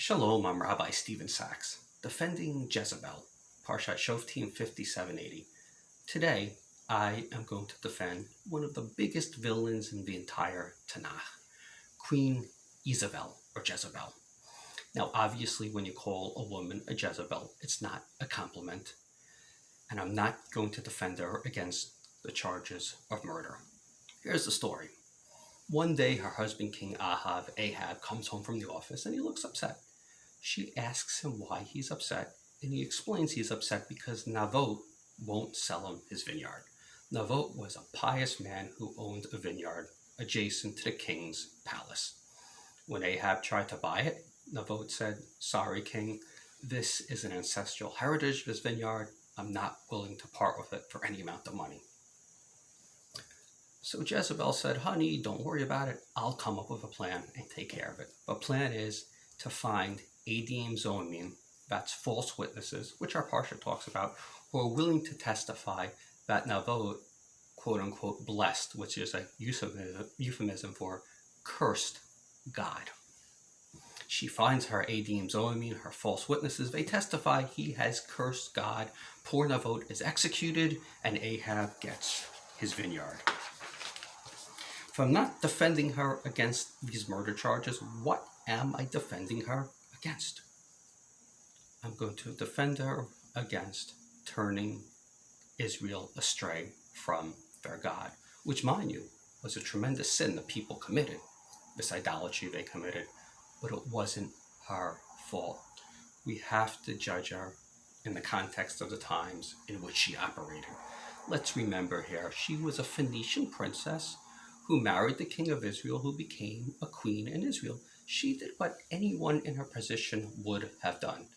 Shalom, I'm Rabbi Stephen Sachs, defending Jezebel, Parshat Shoftim 5780. Today, I am going to defend one of the biggest villains in the entire Tanakh, Queen Isabel, or Jezebel. Now, obviously, when you call a woman a Jezebel, it's not a compliment, and I'm not going to defend her against the charges of murder. Here's the story. One day, her husband, King Ahab, comes home from the office, and he looks upset. She asks him why he's upset, and he explains he's upset because Navot won't sell him his vineyard. Navot was a pious man who owned a vineyard adjacent to the king's palace. When Ahab tried to buy it, Navot said, "Sorry, king, this is an ancestral heritage, this vineyard. I'm not willing to part with it for any amount of money." So Jezebel said, "Honey, don't worry about it. I'll come up with a plan and take care of it." The plan is to find Adim Zoimim, that's false witnesses, which our Parsha talks about, who are willing to testify that Navot, quote unquote, blessed, which is a euphemism for cursed God. She finds her Adim Zoimim, her false witnesses. They testify he has cursed God. Poor Navot is executed, and Ahab gets his vineyard. If I'm not defending her against these murder charges, what am I defending her against? I'm going to defend her against turning Israel astray from their God, which, mind you, was a tremendous sin the people committed, this idolatry they committed, but it wasn't her fault. We have to judge her in the context of the times in which she operated. Let's remember here, she was a Phoenician princess who married the king of Israel, who became a queen in Israel. She did what anyone in her position would have done,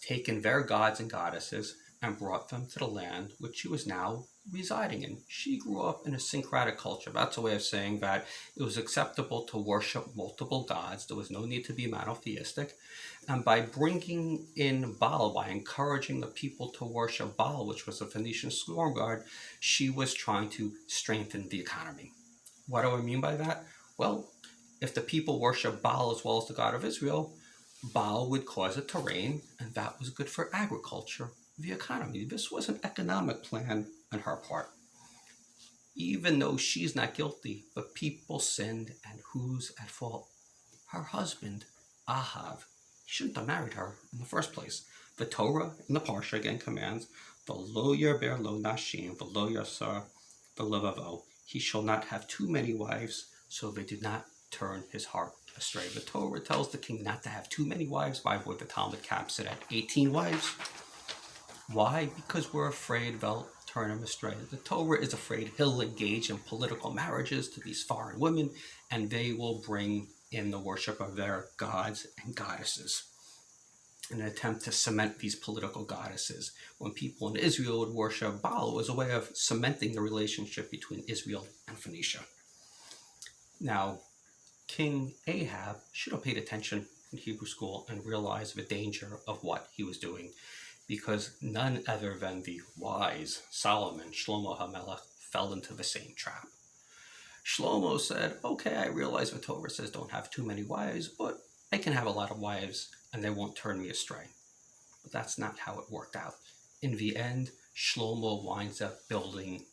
taken their gods and goddesses and brought them to the land which she was now residing in. She grew up in a syncretic culture. That's a way of saying that it was acceptable to worship multiple gods. There was no need to be monotheistic. And by bringing in Baal, by encouraging the people to worship Baal, which was a Phoenician storm god, she was trying to strengthen the economy. What do I mean by that? Well, if the people worship Baal as well as the God of Israel, Baal would cause it to rain, and that was good for agriculture, the economy. This was an economic plan on her part. Even though she's not guilty, the people sinned, and who's at fault? Her husband, Ahab. He shouldn't have married her in the first place. The Torah in the Parsha again commands, "V'lo yarber lo nashim, v'lo yasar v'levavo." He shall not have too many wives, so they do not turn his heart astray. The Torah tells the king not to have too many wives. Why would the Talmud caps it at 18 wives? Why? Because we're afraid they'll turn him astray. The Torah is afraid he'll engage in political marriages to these foreign women, and they will bring in the worship of their gods and goddesses in an attempt to cement these political goddesses. When people in Israel would worship Baal, it was a way of cementing the relationship between Israel and Phoenicia. Now, King Ahab should have paid attention in Hebrew school and realized the danger of what he was doing, because none other than the wise Solomon, Shlomo HaMelech, fell into the same trap. Shlomo said, "Okay, I realize the Torah says don't have too many wives, but I can have a lot of wives and they won't turn me astray." But that's not how it worked out. In the end, Shlomo winds up building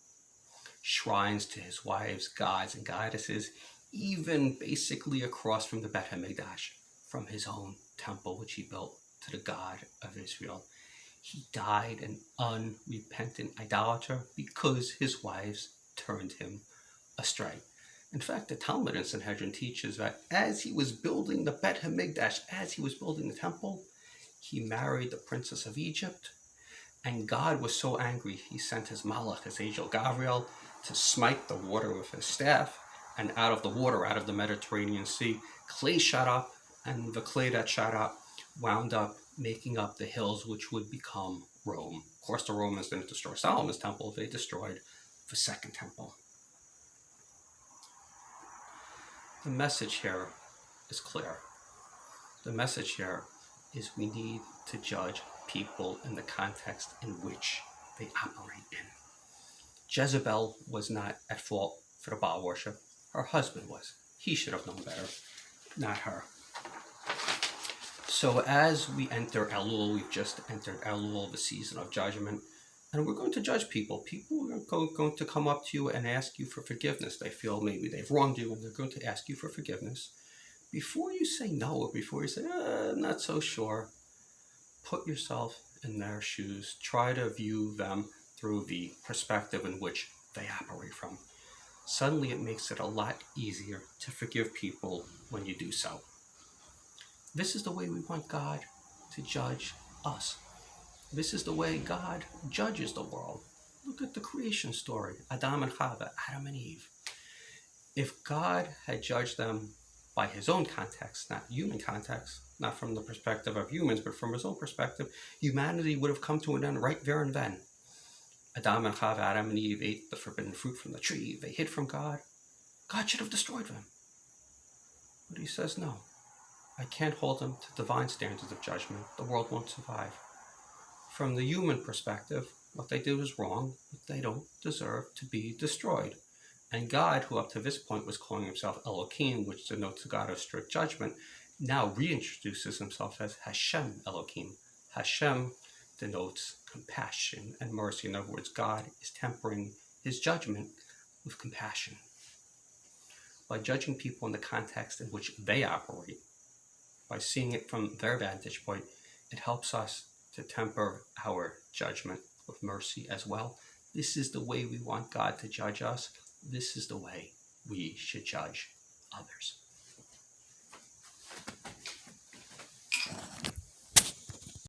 shrines to his wives' gods and goddesses, even basically across from the Beit HaMikdash, from his own temple, which he built to the God of Israel. He died an unrepentant idolater because his wives turned him astray. In fact, the Talmud in Sanhedrin teaches that as he was building the Beit HaMikdash, as he was building the temple, he married the princess of Egypt, and God was so angry, he sent his Malach, his angel Gabriel, to smite the water with his staff, and out of the water, out of the Mediterranean Sea, clay shot up, and the clay that shot up wound up making up the hills which would become Rome. Of course, the Romans didn't destroy Solomon's temple, they destroyed the second temple. The message here is clear. The message here is we need to judge people in the context in which they operate in. Jezebel was not at fault for the Baal worship. Her husband was. He should have known better, not her. So as we enter Elul, we've just entered Elul, the season of judgment, and we're going to judge people. People are going to come up to you and ask you for forgiveness. They feel maybe they've wronged you, and they're going to ask you for forgiveness. Before you say no, or before you say, I'm not so sure, put yourself in their shoes. Try to view them through the perspective in which they operate from. Suddenly it makes it a lot easier to forgive people when you do so. This is the way we want God to judge us. This is the way God judges the world. Look at the creation story, Adam and Chava, Adam and Eve. If God had judged them by his own context, not human context, not from the perspective of humans, but from his own perspective, humanity would have come to an end right there and then. Adam and Chava, Adam and Eve ate the forbidden fruit from the tree. They hid from God. God should have destroyed them. But he says, no, I can't hold them to divine standards of judgment. The world won't survive. From the human perspective, what they did was wrong, but they don't deserve to be destroyed. And God, who up to this point was calling himself Elohim, which denotes a God of strict judgment, now reintroduces himself as Hashem Elohim. Hashem denotes compassion and mercy. In other words, God is tempering his judgment with compassion. By judging people in the context in which they operate, by seeing it from their vantage point, it helps us to temper our judgment with mercy as well. This is the way we want God to judge us. This is the way we should judge others.